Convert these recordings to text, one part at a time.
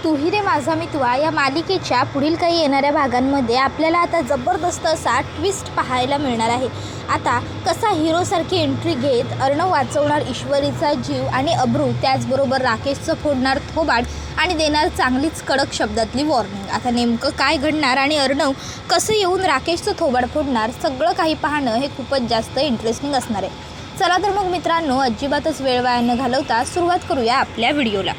तूही रे माझा मितवा या मालिकेच्या पुढील काही येणाऱ्या भागांमध्ये आपल्याला आता जबरदस्त असा ट्विस्ट पाहायला मिळणार आहे। आता कसा हिरोसारखी एंट्री घेत अर्णव वाचवणार ईश्वरीचा जीव आणि अब्रू, त्याचबरोबर राकेशचं फोडणार थोबाड आणि देणार चांगलीच कडक शब्दातली वॉर्निंग। आता नेमकं काय घडणार आणि अर्णव कसं येऊन राकेशचं थोबाड फोडणार, सगळं काही पाहणं हे खूपच जास्त इंटरेस्टिंग असणार आहे। चला तर मग मित्रांनो, अजिबातच वेळ वाया न घालवता सुरुवात करूया आपल्या व्हिडिओला।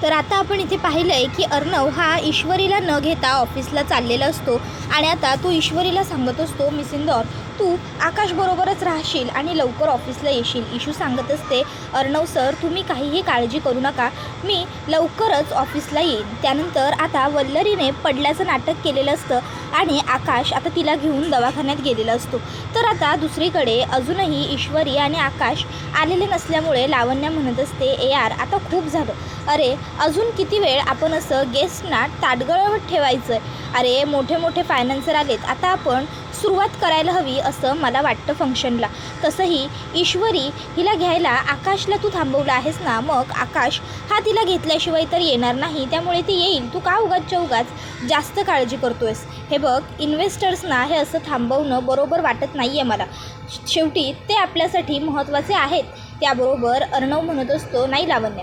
तर आता आपण इथे पाहिलं आहे की अर्णव हा ईश्वरीला न घेता ऑफिसला चाललेला असतो आणि आता तो ईश्वरीला सांगत असतो, मिस इंदौर तू आकाशबरोबरच राहशील आणि लवकर ऑफिसला येशील। इशू सांगत असते, अर्णव सर तुम्ही काहीही काळजी करू नका, मी लवकरच ऑफिसला येईन। त्यानंतर आता वल्लरीने पडल्याचं नाटक केलेलं असतं आणि आकाश आता तिला घेऊन दवाखान्यात गेलेला असतो। तर आता दुसरीकडे अजूनही ईश्वरी आणि आकाश आलेले नसल्यामुळे लावण्या म्हणत असते, ए यार आता खूप झालं, अरे अजून किती वेळ आपण असं गेस्टना ताटगळवत ठेवायचं। अरे मोठे मोठे फायनान्सर आलेत, आता आपण सुरुवात करायला हवी असं मला वाटतं फंक्शनला। तसंही ईश्वरी हिला घ्यायला आकाशला तू थांबवलं आहेस ना, मग आकाश हा तिला घेतल्याशिवाय तर येणार नाही, त्यामुळे ती येईल, तू का उगाचच्या उगाच जास्त काळजी करतोयस। हे बघ, इन्व्हेस्टर्सना हे असं थांबवणं बरोबर वाटत नाही आहे मला, शेवटी ते आपल्यासाठी महत्त्वाचे आहेत। त्याबरोबर अर्णव म्हणत असतो, नाही लावण्य,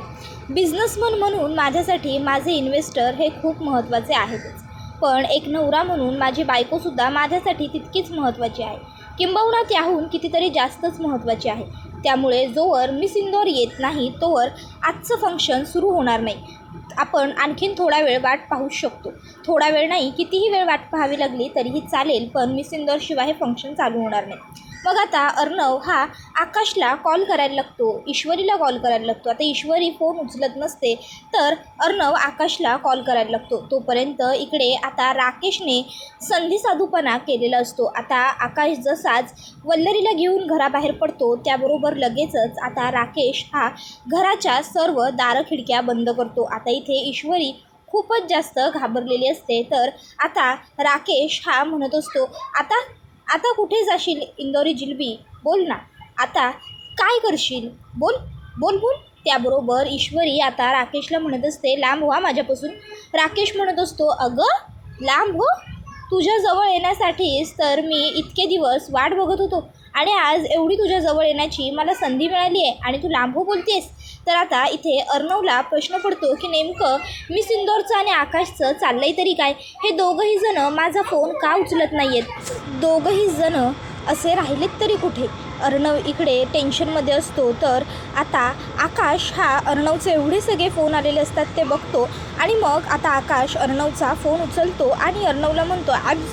बिझनेसमन म्हणून माझ्यासाठी माझे इन्व्हेस्टर हे खूप महत्त्वाचे आहेतच, पण एक नवरा म्हणून माझी बायकोसुद्धा माझ्यासाठी तितकीच महत्त्वाची आहे, किंबहुना त्याहून कितीतरी जास्तच महत्त्वाची आहे। त्यामुळे जोवर मिस इंदौर येत नाही तोवर आजचं फंक्शन सुरू होणार नाही। आपण आणखीन थोडा वेळ वाट पाहू शकतो, थोडा वेळ नाही कितीही वेळ वाट पाहावी लागली तरीही चालेल, पण मिस इंदौरशिवाय हे फंक्शन चालू होणार नाही। मग आता अर्णव हा आकाशला कॉल करायला लागतो, ईश्वरीला कॉल करायला लागतो। आता ईश्वरी फोन उचलत नसते तर अर्णव आकाशला कॉल करायला लागतो। तोपर्यंत इकडे आता राकेशने संधीसाधूपणा केलेला असतो। आता आकाश जसाच वल्लरीला घेऊन घराबाहेर पडतो त्याबरोबर लगेचच आता राकेश हा घराच्या सर्व दारं खिडक्या बंद करतो। आता इथे ईश्वरी खूपच जास्त घाबरलेली असते, तर आता राकेश हा म्हणत असतो, आता कुठे जाशील इंदौरी जिलबी, बोल ना, आता काय करशील, बोल बोल बोल। त्याबरोबर ईश्वरी आता राकेशला म्हणत असते, लांब व्हा माझ्यापासून। राकेश म्हणत असतो, अगं लांब हो, तुझ्याजवळ येण्यासाठीच तर मी इतके दिवस वाट बघत होतो आणि आज एवढी तुझ्याजवळ येण्याची मला संधी मिळाली आहे आणि तू लांब हो बोलतेस। तर आता इथे अर्णवला प्रश्न पडतो की नेमकं मिस इंदौरचं आणि आकाशचं चाललंय तरी काय, हे दोघंही जण माझा फोन का उचलत नाही आहेत, दोघंही जण असे राहिलेत तरी कुठे। अर्णव इकडे टेन्शनमध्ये असतो, तर आता आकाश हा अर्णवचे एवढे सगळे फोन आलेले असतात ते बघतो आणि मग आता आकाश अर्णवचा फोन उचलतो आणि अर्णवला म्हणतो, आय एम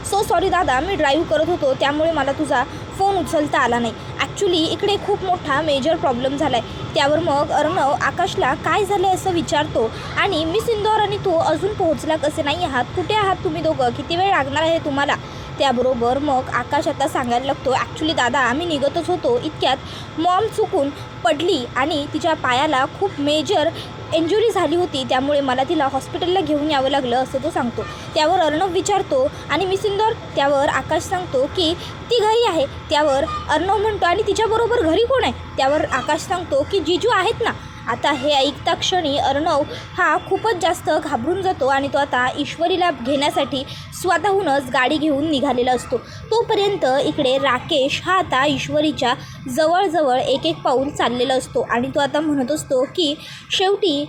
सो सॉरी दादा, मी ड्राईव्ह करत होतो त्यामुळे मला तुझा फोन उचलता आला नाही। ॲक्च्युली इकडे खूप मोठा मेजर प्रॉब्लेम झाला आहे। त्यावर मग अर्णव आकाशला काय झालं आहे असं विचारतो आणि मिस इंदौर आणि तो अजून पोहोचला कसे नाही आहात, कुठे आहात तुम्ही दोघं, किती वेळ लागणार आहे तुम्हाला। त्याबरोबर मग आकाश आता सांगायला लागतो, ॲक्च्युली दादा आम्ही निघतच होतो, इतक्यात मॉम चुकून पडली आणि तिच्या पायाला खूप मेजर इंजुरी झाली होती, त्यामुळे मला तिला हॉस्पिटलला घेऊन यावं लागलं असं तो सांगतो। त्यावर अर्णव विचारतो, आणि मिस इंदौर, त्यावर आकाश सांगतो की ती घरी आहे। त्यावर अर्णव म्हणतो, आणि तिच्याबरोबर घरी कोण आहे, त्यावर आकाश सांगतो की जीजू आहेत ना। आता हे ऐकता क्षणी अर्णव हा खूपच जास्त घाबरून जातो आणि तो आता ईश्वरीला घेण्यासाठी स्वतःहूनच गाडी घेऊन निघालेला असतो। तोपर्यंत इकडे राकेश हा आता ईश्वरीच्या जवळजवळ एक एक पाऊल चाललेला असतो आणि तो आता म्हणत असतो की शेवटी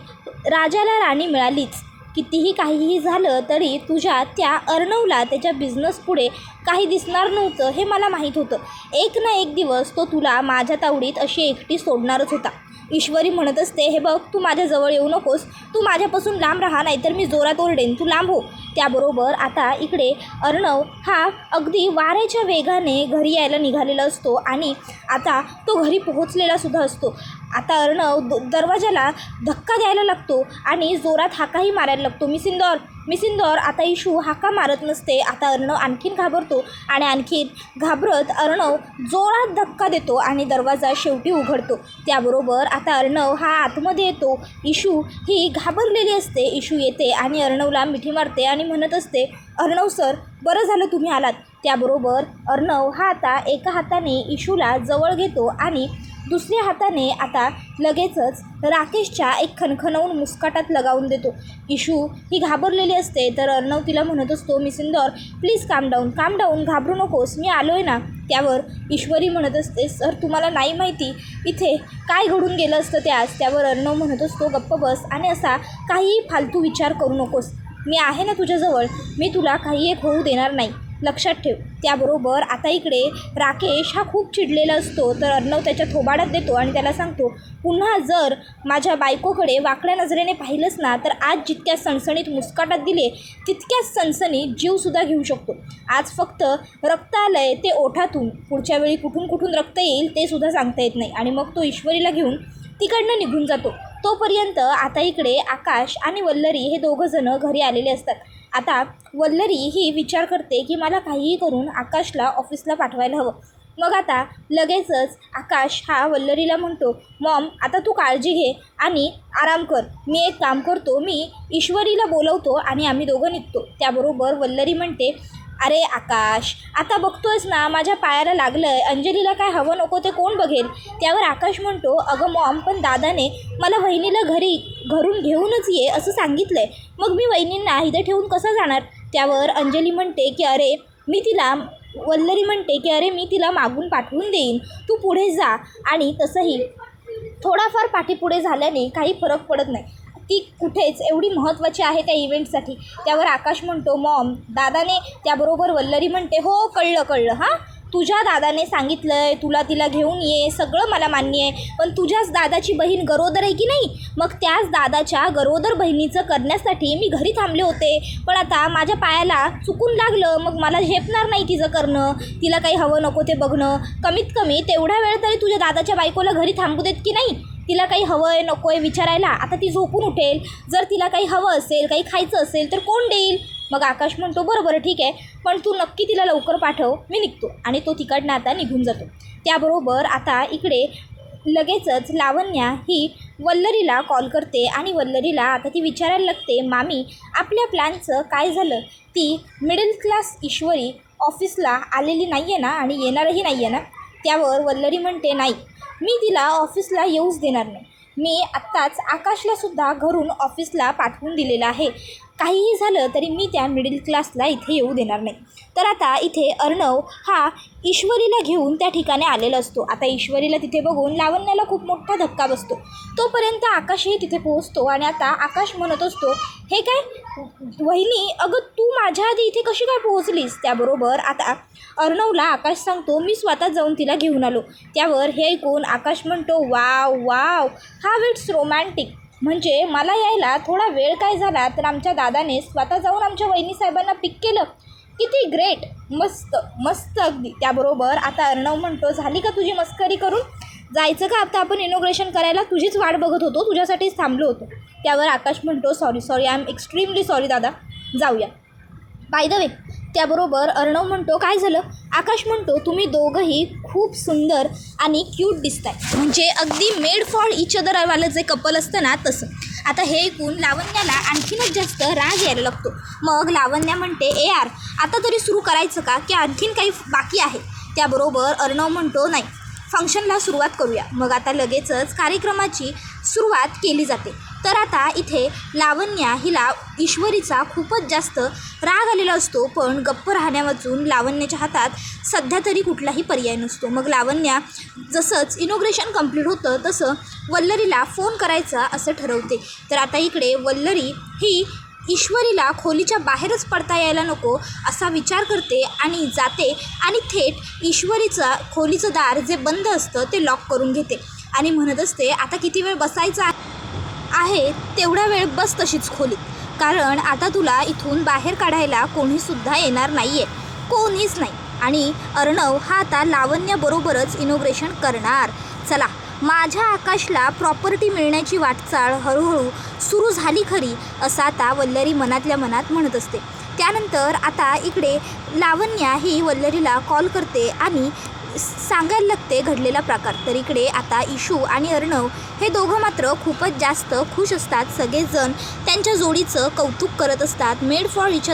राजाला राणी मिळालीच, कितीही काहीही झालं तरी तुझ्या त्या अर्णवला त्याच्या बिझनेस पुढे काही दिसणार नव्हतं हे मला माहीत होतं, एक ना एक दिवस तो तुला माझ्या तावडीत अशी एकटी सोडणारच होता। ईश्वरी म्हणत असते, हे बघ तू माझ्याजवळ येऊ नकोस, तू माझ्यापासून लांब राहा, नाही तर मी जोरात ओरडेन, तू लांब हो। त्याबरोबर आता इकडे अर्णव हा अगदी वाऱ्याच्या वेगाने घरी यायला निघालेला असतो आणि आता तो घरी पोहोचलेला सुद्धा असतो। आता अर्णव दरवाजाला धक्का द्यायला लागतो आणि जोरात हाकाही मारायला लागतो, मिस इंदौर, मिस इंदौर। आता इशू हाका मारत नसते। आता अर्णव आणखीन घाबरतो आणि आणखीन घाबरत अर्णव जोरात धक्का देतो आणि दरवाजा शेवटी उघडतो। त्याबरोबर आता अर्णव हा आतमध्ये येतो, इशू ही घाबरलेली असते। इशू येते आणि अर्णवला मिठी मारते आणि म्हणत असते, अर्णव सर बरं झालं तुम्ही आलात। त्याबरोबर अर्णव हा आता एका हाताने इशूला जवळ घेतो आणि दुसऱ्या हाताने आता लगेचच राकेशच्या एक खणखणवून मुस्काटात लगावून देतो. इशू ही घाबरलेली असते तर अर्णव तिला म्हणत असतो, मिस इंदौर प्लीज काम डाऊन, घाबरू नकोस, मी आलो आहे ना. त्यावर ईश्वरी म्हणत असते, सर तुम्हाला नाही माहिती इथे काय घडून गेलं असतं त्यावर अर्णव म्हणत असतो, गप्प बस आणि असा काहीही फालतू विचार करू नकोस, मी आहे ना तुझ्याजवळ, मी तुला काही एक होऊ देणार नाही, लक्षात ठेव. त्याबरोबर आता इकडे राकेश हा खूप चिडलेला असतो तर अर्णव त्याच्या थोबाडात देतो आणि त्याला सांगतो, पुन्हा जर माझ्या बायकोकडे वाकड्या नजरेने पाहिलंच ना तर आज जितक्या सणसणीत मुस्काटात दिले तितक्याच सणसणीत जीवसुद्धा घेऊ शकतो. आज फक्त रक्त आलंय ते ओठातून, पुढच्या वेळी कुठून रक्त येईल ते सुद्धा सांगता येत नाही. आणि मग तो ईश्वरीला घेऊन तिकडनं निघून जातो. तोपर्यंत आता इकडे आकाश आणि वल्लरी हे दोघंजणं घरी आलेले असतात. आता वल्लरी ही विचार करते की मला काहीही करून आकाशला ऑफिसला पाठवायला हवं. मग आता लगेचच आकाश हा वल्लरीला म्हणतो, मॉम आता तू काळजी घे आणि आराम कर, मी एक काम करतो, मी ईश्वरीला बोलवतो आणि आम्ही दोघं निघतो. त्याबरोबर वल्लरी म्हणते, अरे आकाश आता बघतोयस ना माझ्या पायाला लागलं आहे, अंजलीला काय हवं नको ते कोण बघेल. त्यावर आकाश म्हणतो, अगं मॉम पण दादाने मला वहिनीला घरून घेऊनच ये असं सांगितलं आहे, मग मी वहिनींना इथं ठेवून कसं जाणार. त्यावर अंजली म्हणते की वल्लरी म्हणते की अरे मी तिला मागून पाठवून देईन, तू पुढे जा. आणि तसंही थोडाफार पाठीपुढे झाल्याने काही फरक पडत नाही, ती कुठेच एवढी महत्त्वाची आहे त्या इव्हेंटसाठी. त्यावर आकाश म्हणतो, मॉम दादाने, त्याबरोबर वल्लरी म्हणते, हो कळलं हां, तुझ्या दादाने सांगितलं आहे तुला तिला घेऊन ये, सगळं मला मान्य आहे, पण तुझ्याच दादाची बहीण गरोदर आहे की नाही, मग त्याच दादाच्या गरोदर बहिणीचं करण्यासाठी मी घरी थांबले होते, पण आता माझ्या पायाला चुकून लागलं, मग मला झेपणार नाही तिचं करणं, तिला काही हवं नको ते बघणं, कमीत कमी तेवढा वेळ तरी तुझ्या दादाच्या बायकोला घरी थांबू देत की नाही, तिला काही हवं आहे नको आहे विचारायला. आता ती झोपून उठेल, जर तिला काही हवं असेल काही खायचं असेल तर कोण देईल. मग आकाश म्हणतो, बरं ठीक आहे, पण तू नक्की तिला लवकर पाठव, मी निघतो. आणि तो तिकडनं आता निघून जातो. त्याबरोबर आता इकडे लगेचच लावण्या ही वल्लरीला कॉल करते आणि वल्लरीला आता ती विचारायला लागते, मामी आपल्या प्लॅनचं काय झालं. ती मिडल क्लास ईश्वरी ऑफिसला आलेली नाही आहे ना आणि येणारही नाही आहे ना. त्यावर वल्लरी म्हणते, नाही मी तिला ऑफिसला येऊच देणार नाही, मी आत्ताच आकाशलासुद्धा घरून ऑफिसला पाठवून दिलेलं आहे, काहीही झालं तरी मी त्या मिडल क्लासला इथे येऊ देणार नाही. तर आता इथे अर्णव हा ईश्वरीला घेऊन त्या ठिकाणी आलेला असतो. आता ईश्वरीला तिथे बघून लावण्याला खूप मोठा धक्का बसतो. तोपर्यंत आकाशही तिथे पोहोचतो आणि आता आकाश म्हणत असतो, हे काय वहिनी, अगं तू माझ्या आधी इथे कशी काय पोहोचलीस. त्याबरोबर आता अर्णवला आकाश सांगतो, मी स्वतः जाऊन तिला घेऊन आलो. त्यावर हे ऐकून आकाश म्हणतो, वाव हाव इट्स रोमॅन्टिक, म्हणजे मला यायला थोडा वेळ काय झाला तर आमच्या दादाने स्वतः जाऊन आमच्या वहिनी साहेबांना पिक केलं, किती ग्रेट, मस्त अगदी. त्याबरोबर आता अर्णव म्हणतो, झाली का तुझी मस्करी करून, जायचं का आता आपण इनॉग्रेशन करायला, तुझीच वाट बघत होतो, तुझ्यासाठीच थांबलो होतो. त्यावर आकाश म्हणतो, sorry I am extremely sorry दादा, जाऊया बाय द वे. त्याबरोबर अर्णव म्हणतो, काय झालं. आकाश म्हणतो, तुम्ही दोघंही खूप सुंदर आणि क्यूट दिसताय, म्हणजे अगदी मेड फॉर इच अदरवालं जे कपल असतं ना तसं. आता हे ऐकून लावण्याला आणखीनच जास्त राग यायला लागतो. मग लावण्या म्हणते, यार आता तरी सुरू करायचं का की आणखीन काही बाकी आहे. त्याबरोबर अर्णव म्हणतो, नाही फंक्शनला सुरुवात करूया. मग आता लगेचच कार्यक्रमाची सुरुवात केली जाते. तर आता इथे लावण्या हिला ईश्वरीचा खूपच जास्त राग आलेला असतो, पण गप्प राहण्यावाचून लावण्याच्या हातात सध्या तरी कुठलाही पर्याय नसतो. मग लावण्या जसंच इनॉग्रेशन कंप्लीट होतं तसं वल्लरीला फोन करायचा असं ठरवते. तर आता इकडे वल्लरी ही ईश्वरीला खोलीच्या बाहेरच पडता यायला नको असा विचार करते आणि जाते आणि थेट ईश्वरीचा खोलीचं दार जे बंद असतं ते लॉक करून घेते आणि म्हणत असते, आता किती वेळ बसायचा आहे तेवढा वेळ बस तशीच खोलीत, कारण आता तुला इथून बाहेर काढायला कोणीसुद्धा येणार नाही आहे, कोणीच नाही. आणि अर्णव हा आता लावण्याबरोबरच इनॉग्रेशन करणार. चला माझ्या आकाशला प्रॉपर्टी मिळण्याची वाटचाल हळूहळू सुरू झाली खरी, असं आता वल्लरी मनातल्या मनात म्हणत असते. त्यानंतर आता इकडे लावण्या ही वल्लरीला कॉल करते आणि सांगायला लागते घडलेला प्रकार. तर इकडे आता इशू आणि अर्णव हे दोघं मात्र खूपच जास्त खुश असतात. सगळेजण त्यांच्या जोडीचं कौतुक करत असतात. मेड फॉर इच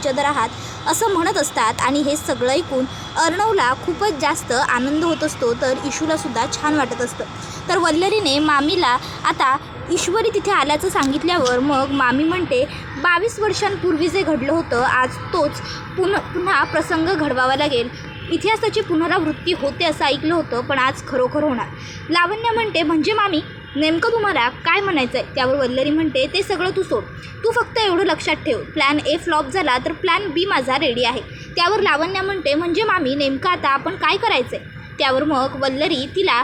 अदर आहात असं म्हणत असतात आणि हे सगळं ऐकून अर्णवला खूपच जास्त आनंद होत असतो, तर इशूलासुद्धा छान वाटत असतं. तर वल्लरीने मामीला आता ईश्वरी तिथे आल्याचं सांगितल्यावर मग मामी म्हणते 22 वर्षांपूर्वी जे घडलं होतं आज तोच पुन्हा प्रसंग घडवावा लागेल. इतिहासाची पुनरावृत्ती होते असं ऐकलं होतं, पण आज खरोखर होणार. लावण्या म्हणते म्हणजे मामी नेमकं तुम्हाला काय म्हणायचं आहे? त्यावर वल्लरी म्हणते ते सगळं तू सोड, तू फक्त एवढं लक्षात ठेव, प्लॅन ए फ्लॉप झाला तर प्लॅन बी माझा रेडी आहे. त्यावर लावण्या म्हणते म्हणजे मामी नेमकं आता आपण काय करायचं आहे? त्यावर मग वल्लरी तिला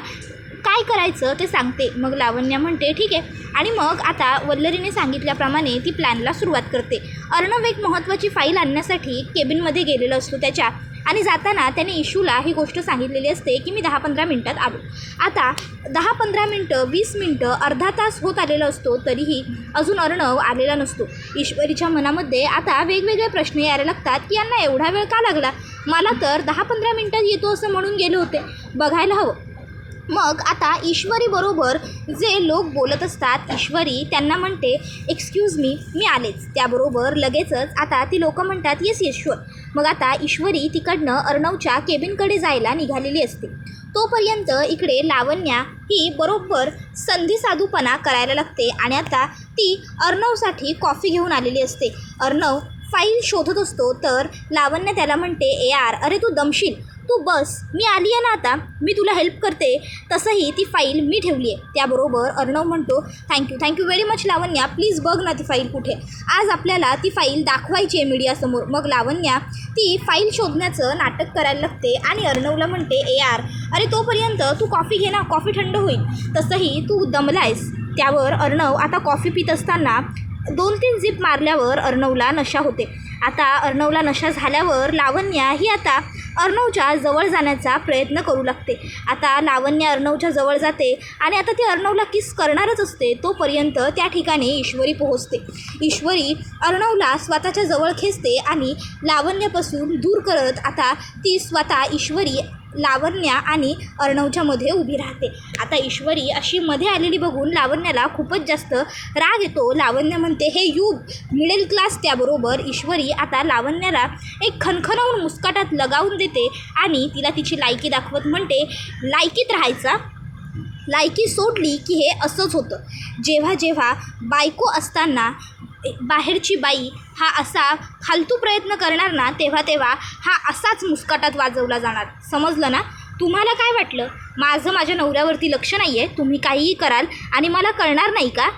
काय करायचं ते सांगते. मग लावण्या म्हणते ठीक आहे. आणि मग आता वल्लरीने सांगितल्याप्रमाणे ती प्लॅनला सुरुवात करते. अर्णव एक महत्त्वाची फाईल आणण्यासाठी केबिनमध्ये गेलेला असतो त्याच्या, आणि जाताना त्याने इशूला ही गोष्ट सांगितलेली असते की मी 10-15 मिनटात आलो. आता 10-15 मिनटं, 20 मिनटं, अर्धा तास होत आलेला असतो, तरीही अजून अर्णव आलेला नसतो. ईश्वरीच्या मनामध्ये आता वेगवेगळे प्रश्न यायला लागतात की यांना एवढा वेळ का लागला? मला तर 10-15 मिनटात येतो असं म्हणून गेले होते, बघायला हवं. मग आता ईश्वरीबरोबर जे लोक बोलत असतात, ईश्वरी त्यांना म्हणते एक्सक्यूज मी आलेच. त्याबरोबर लगेचच आता ती लोकं म्हणतात येस शुअर. मग आता ईश्वरी तिकडनं अर्णवच्या केबिनकडे जायला निघालेली असते. तोपर्यंत इकडे लावण्या ही बरोबर संधीसाधूपणा करायला लागते आणि आता ती अर्णवसाठी कॉफी घेऊन आलेली असते. अर्णव फाईल शोधत असतो, तर लावण्य त्याला म्हणते ए यार अरे तू दमशील, तू बस, मी आली आहे ना आता, मी तुला हेल्प करते. तसंही ती फाईल मी ठेवली आहे. त्याबरोबर अर्णव म्हणतो thank you very much Lavanya, please बघ ना ती फाईल कुठे. आज आपल्याला ती फाईल दाखवायची आहे मीडियासमोर. मग लावण्या ती फाईल शोधण्याचं नाटक करायला लागते आणि अर्णवला म्हणते ए यार अरे तोपर्यंत तू कॉफी घे ना, कॉफी थंड होईल, तसंही तू दमलायस. त्यावर अर्णव आता कॉफी पित असताना 2-3 झिप मारल्यावर अर्णवला नशा होते. आता अर्णवला नशा झाल्यावर लावण्या ही आता अर्णवच्या जवळ जाण्याचा प्रयत्न करू लागते. आता लावण्या अर्णवच्या जवळ जाते आणि आता ती अर्णवला किस करणारच असते. तोपर्यंत त्या ठिकाणी ईश्वरी पोहोचते. ईश्वरी अर्णवला स्वतःच्या जवळ खेचते आणि लावण्यापासून दूर करत आता ती स्वतः ईश्वरी लावण्या आणि अर्णवच्या मध्ये उभी राहते. आता ईश्वरी अशी मध्ये आलेली बघून लावण्याला खूपच जास्त राग येतो. लावण्य म्हणते हे युग मिडल क्लास. त्याबरोबर ईश्वरी आता लावण्याला एक खणखणवून मुस्काटात लगावून देते आणि तिला तिची लायकी दाखवत म्हणते लायकीत राहायचा, लायकी सोडली की हे असंच होतं. जेव्हा बायको असताना बाहेरची बाई हा असा फालतू प्रयत्न करणार ना, तेव्हा हा असाच मुस्काटात वाजवला जाणार. समजलं ना? तुम्हाला काय वाटलं माझ्या नवऱ्यावरती लक्ष नाही आहे, तुम्ही काहीही कराल आणि मला कळणार नाही का?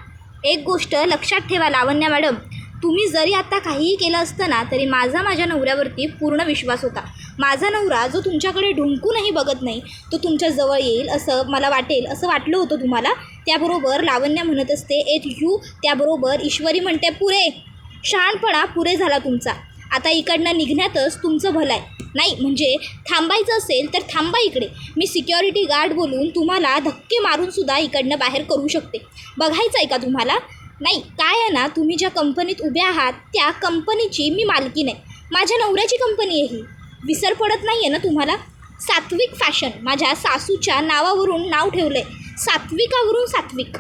एक गोष्ट लक्षात ठेवा लावण्या मॅडम, तुम्ही जरी आत्ता काहीही केलं असतं ना तरी माझ्या नवऱ्यावरती पूर्ण विश्वास होता. माझा नवरा जो तुमच्याकडे ढुंकूनही बघत नाही तो तुमच्या जवळ येईल असं मला वाटेल, असं वाटलं होतं तुम्हाला. त्याबरोबर लावण्या म्हणत असते एट यू. त्याबरोबर ईश्वरी म्हणते पुरे शहाणपणा पुरे झाला तुमचा, आता इकडनं निघण्यातच तुमचं भलं आहे. नाही म्हणजे थांबायचं असेल तर थांबा इकडे, मी सिक्युरिटी गार्ड बोलून तुम्हाला धक्के मारूनसुद्धा इकडनं बाहेर करू शकते. बघायचं आहे का तुम्हाला? नाही काय आहे ना, तुम्ही ज्या कंपनीत उभे आहात त्या कंपनीची मी मालकी नाही, माझ्या नवऱ्याची कंपनी आहे ही. विसर पडत नाही आहे ना तुम्हाला? सात्विक फॅशन, माझ्या सासूच्या नावावरून नाव ठेवलं आहे, सात्विकावरून सात्विक,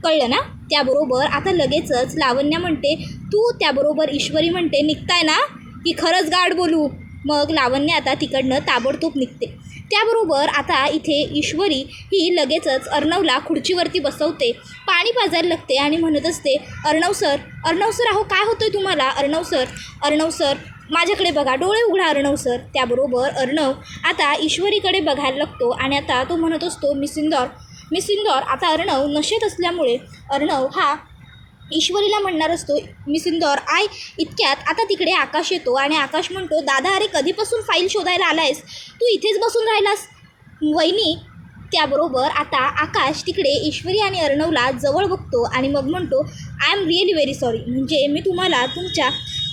कळलं ना? त्याबरोबर आता लगेचच लावण्या म्हणते तू. त्याबरोबर ईश्वरी म्हणते निघताय ना की खरंच गार्ड बोलू? मग लावण्या आता तिकडनं ताबडतोब निघते. त्याबरोबर आता इथे ईश्वरी ही लगेचच अर्णवला खुर्चीवरती बसवते, पाणी पाजायला लागते आणि म्हणत असते अर्णव सर अहो काय होतं आहे तुम्हाला? अर्णव सर माझ्याकडे बघा, डोळे उघडा अर्णव सर. त्याबरोबर अर्णव आता ईश्वरीकडे बघायला लागतो आणि आता तो म्हणत असतो मिस इंदौर. आता अर्णव नशेत असल्यामुळे अर्णव हा ईश्वरीला म्हणणार असतो मिस इंदौर इतक्यात आता तिकडे आकाश येतो आणि आकाश म्हणतो दादा अरे कधीपासून फाईल शोधायला आलायस, तू इथेच बसून राहिलास वहिनी. त्याबरोबर आता आकाश तिकडे ईश्वरी आणि अर्णवला जवळ बघतो आणि मग म्हणतो I am really very sorry, म्हणजे मी तुम्हाला तुमच्या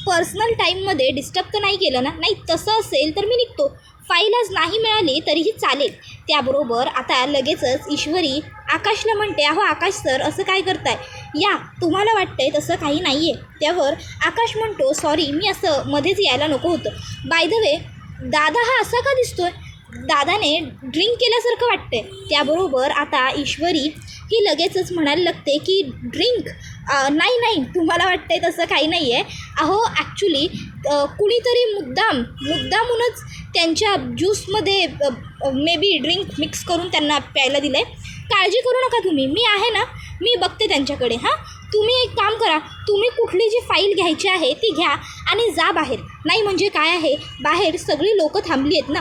पर्सनल टाईममध्ये डिस्टर्ब तर नाही केलं ना? नाही तसं असेल तर मी निघतो, फाईल आज नाही मिळाली तरीही चालेल. त्याबरोबर आता लगेचच ईश्वरी आकाशला म्हणते अहो आकाश सर असं काय करताय, या तुम्हाला वाटतंय तसं काही नाही आहे. त्यावर आकाश म्हणतो सॉरी मी असं मध्येच यायला नको होतं. बाय द वे दादा हा असा का दिसतोय? दादाने ड्रिंक केल्यासारखं वाटतंय. त्याबरोबर आता ईश्वरी ही लगेचच म्हणायला लागते की ड्रिंक नाही तुम्हाला वाटतंय तसं काही नाही आहे. अहो ॲक्च्युली कुणीतरी मुद्दामूनच त्यांच्या ज्यूसमध्ये मे बी ड्रिंक मिक्स करून त्यांना प्यायला दिलं आहे. काळजी करू नका तुम्ही, मी आहे ना, मी बघते त्यांच्याकडे. हां, तुम्ही एक काम करा, तुम्ही कुठली जी फाईल घ्यायची आहे ती घ्या आणि जा बाहेर. नाही म्हणजे काय आहे, बाहेर सगळी लोकं थांबली आहेत ना,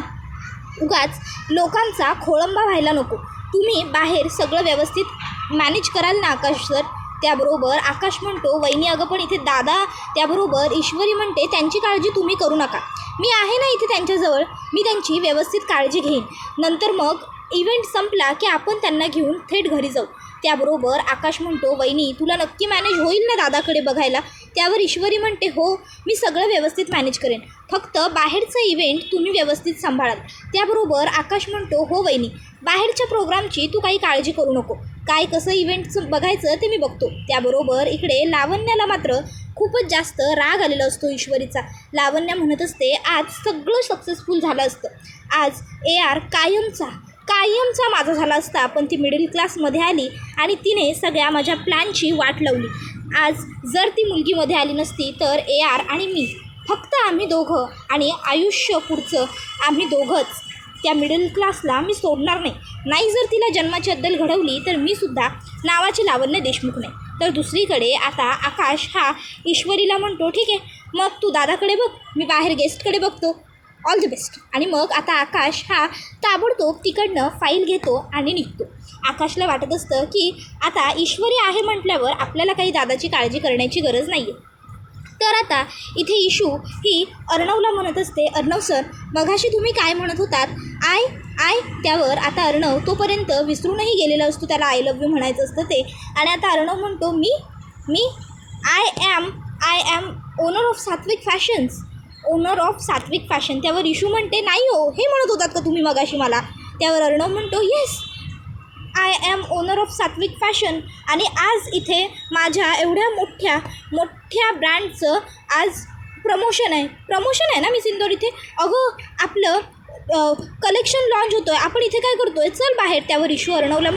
उगाच लोकांचा खोळंबा व्हायला नको. तुम्ही बाहेर सगळं व्यवस्थित मॅनेज कराल ना आकाश सर. त्याबरोबर आकाश म्हणतो, वहिनी अगं पण इथे दादा. त्याबरोबर ईश्वरी म्हणते, त्यांची काळजी तुम्ही करू नका, मी आहे ना इथे त्यांच्याजवळ, मी त्यांची व्यवस्थित काळजी घेईन. नंतर मग इव्हेंट संपला की आपण त्यांना घेऊन थेट घरी जाऊ. त्याबरोबर आकाश म्हणतो, वहिनी तुला नक्की मॅनेज होईल ना दादाकडे बघायला. त्यावर ईश्वरी म्हणते, हो मी सगळं व्यवस्थित मॅनेज करेन, फक्त बाहेरचं इव्हेंट तुम्ही व्यवस्थित सांभाळाल. त्याबरोबर आकाश म्हणतो, हो वहिनी, बाहेरच्या प्रोग्रामची तू काही काळजी करू नको, काय कसं इव्हेंटचं बघायचं ते मी बघतो. त्याबरोबर इकडे लावण्याला मात्र खूपच जास्त राग आलेला असतो ईश्वरीचा. लावण्या म्हणत असते, आज सगळं सक्सेसफुल झालं असतं, आज AR कायमचा माझा झाला असता, पण ती मिडल क्लासमध्ये आली आणि तिने सगळ्या माझ्या प्लॅनची वाट लावली. आज जर ती मुलगी मध्ये आली नसती तर AR आणि मी, फक्त आम्ही दोघं आणि आयुष्य पुढचं आम्ही दोघंच. त्या मिडल क्लासला मी सोडणार नाही जर तिला जन्माची अद्दल घडवली तर मी सुद्धा नावाची लावण्य देशमुख नाही. तर दुसरीकडे आता आकाश हा ईश्वरीला म्हणतो, ठीक आहे मग तू दादाकडे बघ, मी बाहेर गेस्टकडे बघतो, ऑल द बेस्ट. आणि मग आता आकाश हा ताबडतोब तिकडनं फाईल घेतो आणि निघतो. आकाशला वाटत असतं की आता ईश्वरी आहे म्हटल्यावर आपल्याला काही दादाची काळजी करण्याची गरज नाही आहे. तर आता इथे इशू ही अर्णवला म्हणत असते, अर्णव सर मघाशी तुम्ही काय म्हणत होतात, आय. त्यावर आता अर्णव तोपर्यंत विसरूनही गेलेला असतो, त्याला आय लव्ह यू म्हणायचं असतं ते. आणि आता अर्णव म्हणतो, मी आय ॲम ओनर ऑफ सात्विक फॅशन. त्यावर इशू म्हणते, नाही हो, हे म्हणत होतात का तुम्ही मगाशी मला. त्यावर अर्णव म्हणतो, yes I am owner of सात्विक फॅशन. आणि आज इथे माझ्या एवढ्या मोठ्या ब्रँडचं आज प्रमोशन आहे ना मिस इंदोर इथे. अगं आपलं कलेक्शन लॉन्च होतो आहे, आपण इथे काय करतो आहे, चल बाहेर. त्यावर इशू अर्णवला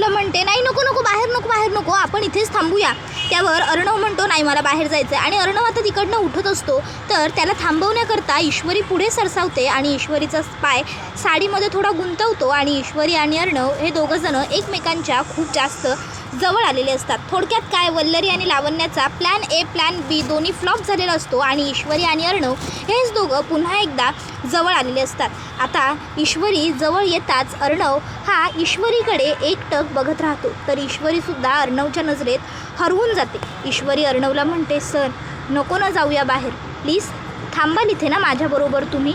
म्हणते, नाही नको बाहेर नको, आपण इथेच थांबूया. त्यावर अर्णव म्हणतो, नाही मला बाहेर जायचं आहे. आणि अर्णव आता तिकडनं उठत असतो, तर त्याला थांबवण्याकरता ईश्वरी पुढे सरसावते आणि ईश्वरीचा पाय साडीमध्ये थोडा गुंतवतो. आणि ईश्वरी आणि अर्णव हे दोघंजणं एकमेकांच्या खूप जास्त जवळ आलेले असतात. थोडक्यात काय, वल्लरी आणि लावण्याचा प्लॅन A प्लॅन B दोन्ही फ्लॉप झालेला असतो आणि ईश्वरी आणि अर्णव हेच दोघं पुन्हा एकदा जवळ आलेले असतात. आता ईश्वरी जवळ येताच अर्णव हा ईश्वरीकडे एकटक बघत राहतो, तर ईश्वरीसुद्धा अर्णवच्या नजरेत हरवून जाते. ईश्वरी अर्णवला म्हणते, सर नको ना जाऊया बाहेर, प्लीज थांबाल इथे ना माझ्याबरोबर तुम्ही,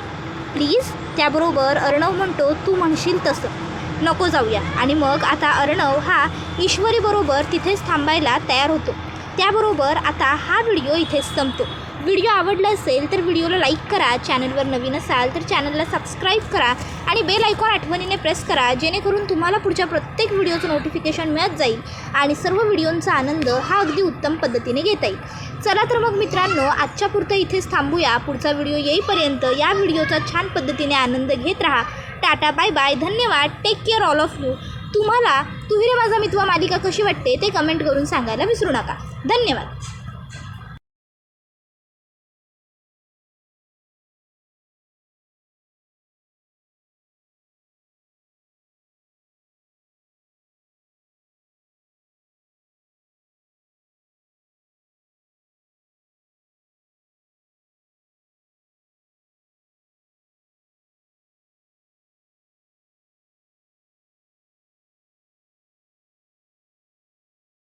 प्लीज. त्याबरोबर अर्णव म्हणतो, तू म्हणशील तसं, नको जाऊया. आणि मग आता अर्णव हा ईश्वरीबरोबर तिथेच थांबायला तयार होतो. त्याबरोबर आता हा व्हिडिओ इथेच संपतो. व्हिडिओ आवडला असेल तर व्हिडिओला लाईक करा, चॅनलवर नवीन असाल तर चॅनलला सबस्क्राईब करा आणि बेल आयकॉन आठवणीने प्रेस करा, जेणेकरून तुम्हाला पुढच्या प्रत्येक व्हिडिओचं नोटिफिकेशन मिळत जाईल आणि सर्व व्हिडिओंचा आनंद हा अगदी उत्तम पद्धतीने घेता येईल. चला तर मग मित्रांनो, आजच्या पुरतं इथेच थांबूया. पुढचा व्हिडिओ येईपर्यंत या व्हिडिओचा छान पद्धतीने आनंद घेत राहा. टाटा, बाय बाय, धन्यवाद, take care all of you. तुम्हाला तू ही रे माझा मितवा मालिका कशी वाटते ते कमेंट करून सांगायला विसरू नका. धन्यवाद.